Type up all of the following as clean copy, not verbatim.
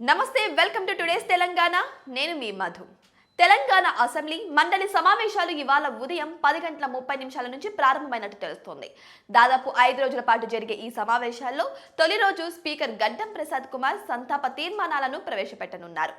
నమస్తే, welcome to today's Telangana. నేను మీ Madhu. Telangana assembly మండలి సమావేశాలు ఇవాళ ఉదయం 10:30 నుంచి ప్రారంభమైనట్టు తెలుస్తోంది. దాదాపు 5 రోజుల పాటు జరిగే ఈ సమావేశాల్లో తొలి రోజు స్పీకర్ గడ్డం ప్రసాద్ కుమార్ సంతాప తీర్మానాలను ప్రవేశపెట్టనున్నారు.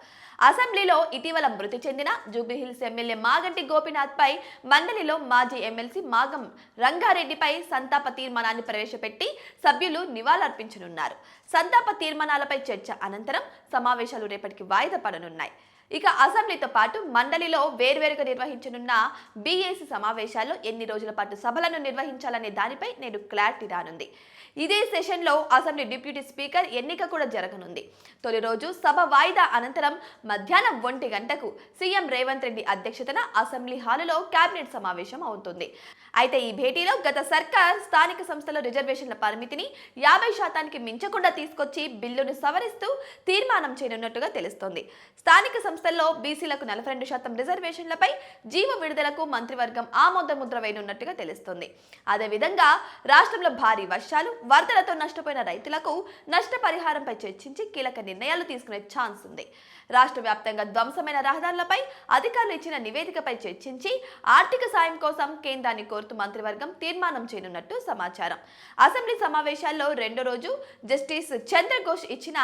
అసెంబ్లీలో ఇటీవల మృతి చెందిన జూబ్లీహిల్స్ ఎమ్మెల్యే మాగంటి గోపీనాథ్ పై మండలిలో మాజీ ఎమ్మెల్సీ మాగం రంగారెడ్డిపై సంతాప తీర్మానాన్ని ప్రవేశపెట్టి సభ్యులు నివాళులర్పించనున్నారు. సంతాప తీర్మానాలపై చర్చ అనంతరం సమావేశాలు రేపటికి వాయిదా పడనున్నాయి. ఇక అసెంబ్లీతో పాటు మండలిలో వేర్వేరుగా నిర్వహించనున్న బీఏసీ సమావేశాల్లో ఎన్ని రోజుల పాటు సభలను నిర్వహించాలనే దానిపై నేడు క్లారిటీ రానుంది. ఇదే సెషన్లో అసెంబ్లీ డిప్యూటీ స్పీకర్ ఎన్నిక కూడా జరగనుంది. తొలి రోజు సభ వాయిదా అనంతరం మధ్యాహ్నం 1 గంటకు సీఎం రేవంత్ రెడ్డి అధ్యక్షతన అసెంబ్లీ హాలులో కేబినెట్ సమావేశం అవుతుంది. అయితే ఈ భేటీలో గత సర్కార్ స్థానిక సంస్థల రిజర్వేషన్ల పరిమితిని 50% మించకుండా తీసుకొచ్చి బిల్లును సవరిస్తూ తీర్మానం చేయనున్నట్టుగా తెలుస్తోంది. స్థానిక సంస్థల్లో బీసీలకు 42% రిజర్వేషన్లపై జీవో విడుదలకు మంత్రివర్గం ఆమోదముద్ర వేయనున్నట్టుగా తెలుస్తోంది. అదేవిధంగా రాష్ట్రంలో భారీ వర్షాలు, వరదలతో నష్టపోయిన రైతులకు నష్టపరిహారంపై చర్చించి కీలక నిర్ణయాలు తీసుకునే ఛాన్స్ ఉంది. రాష్ట్ర వ్యాప్తంగా ధ్వంసమైన రహదారులపై అధికారులు ఇచ్చిన నివేదికపై చర్చించి ఆర్థిక సాయం కోసం కేంద్రాన్ని కోరుతూ మంత్రివర్గం తీర్మానం చేయనున్నట్టు సమాచారం. అసెంబ్లీ సమావేశాల్లో రెండో రోజు జస్టిస్ చంద్రఘోష్ ఇచ్చిన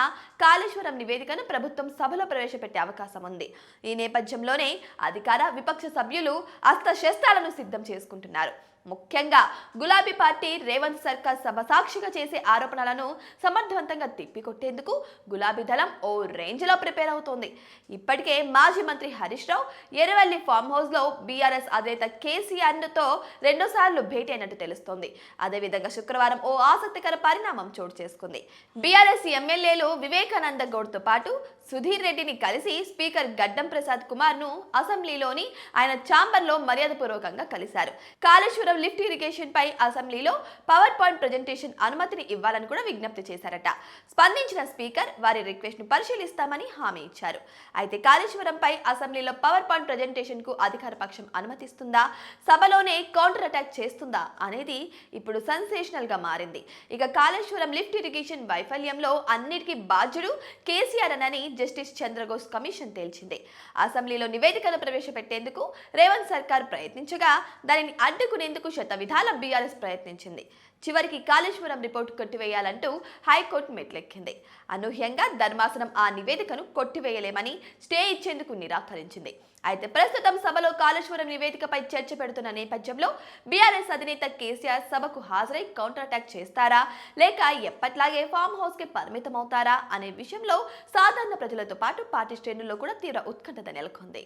కాళేశ్వరం నివేదికను ప్రభుత్వం సభలో ప్రవేశపెట్టే అవకాశం ఉంది. ఈ నేపథ్యంలోనే అధికార విపక్ష సభ్యులు అస్త్రశస్త్రాలను సిద్ధం చేసుకుంటున్నారు. ముఖ్యంగా గులాబీ పార్టీ రేవంత్ సర్కార్ సభ సాక్షిగా చేసే ఆరోపణలను సమర్థవంతంగా తిప్పికొట్టేందుకు గులాబీ దళం ఓ రేంజ్లో ప్రిపేర్ అవుతోంది. ఇప్పటికే మాజీ మంత్రి హరీష్ రావు ఎర్రవల్లి ఫామ్ హౌస్ లో బీఆర్ఎస్ అధినేత కేసీఆర్తో 2 సార్లు భేటీ అయినట్టు తెలుస్తోంది. అదేవిధంగా శుక్రవారం ఓ ఆసక్తికర పరిణామం చోటు చేసుకుంది. బీఆర్ఎస్ ఎమ్మెల్యేలు వివేకానంద గౌడ్ తో పాటు సుధీర్ రెడ్డిని కలిసి స్పీకర్ గడ్డం ప్రసాద్ కుమార్ ను అసెంబ్లీలోని ఆయన ఛాంబర్ లో మర్యాదపూర్వకంగా కలిశారు. కాళేశ్వరం లిఫ్ట్ ఇరిగేషన్ పై అసెంబ్లీలో పవర్ పాయింట్ ప్రెజెంటేషన్ అనుమతిని ఇవ్వాలని కూడా విజ్ఞప్తి చేశారట. స్పందించిన స్పీకర్ వారి రిక్వెస్ట్ ను పరిశీలిస్తామని హామీ ఇచ్చారు. అయితే కాళేశ్వరంపై అసెంబ్లీలో పవర్ పాయింట్ ప్రెజెంటేషన్ కు అధికార పక్షం అనుమతిస్తుందా, సభలోనే కౌంటర్ అటాక్ చేస్తుందా అనేది ఇప్పుడు సెన్సేషనల్ గా మారింది. ఇక కాళేశ్వరం లిఫ్ట్ ఇరిగేషన్ వైఫల్యంలో అన్నిటికీ బాధ్యుడు కేసీఆర్ అని జస్టిస్ చంద్రఘోష్ కమిషన్ తేల్చింది. అసెంబ్లీలో నివేదికను ప్రవేశపెట్టేందుకు రేవంత్ సర్కార్ ప్రయత్నించగా దానిని అడ్డుకునేందుకు శతవిధాల బీఆర్ఎస్ ప్రయత్నించింది. చివరికి కాళేశ్వరం రిపోర్టు కొట్టివేయాలంటూ హైకోర్టు మెట్లెక్కింది. అనూహ్యంగా ధర్మాసనం ఆ నివేదికను కొట్టివేయలేమని స్టే ఇచ్చేందుకు నిరాకరించింది. అయితే ప్రస్తుతం సభలో కాళేశ్వరం నివేదికపై చర్చ పెడుతున్న నేపథ్యంలో బీఆర్ఎస్ అధినేత కేసీఆర్ సభకు హాజరై కౌంటర్ అటాక్ చేస్తారా, లేక ఎప్పట్లాగే ఫామ్ హౌస్ కి పరిమితమవుతారా అనే విషయంలో సాధారణ ప్రజలతో పాటు పార్టీ శ్రేణుల్లో కూడా తీవ్ర ఉత్కంఠత నెలకొంది.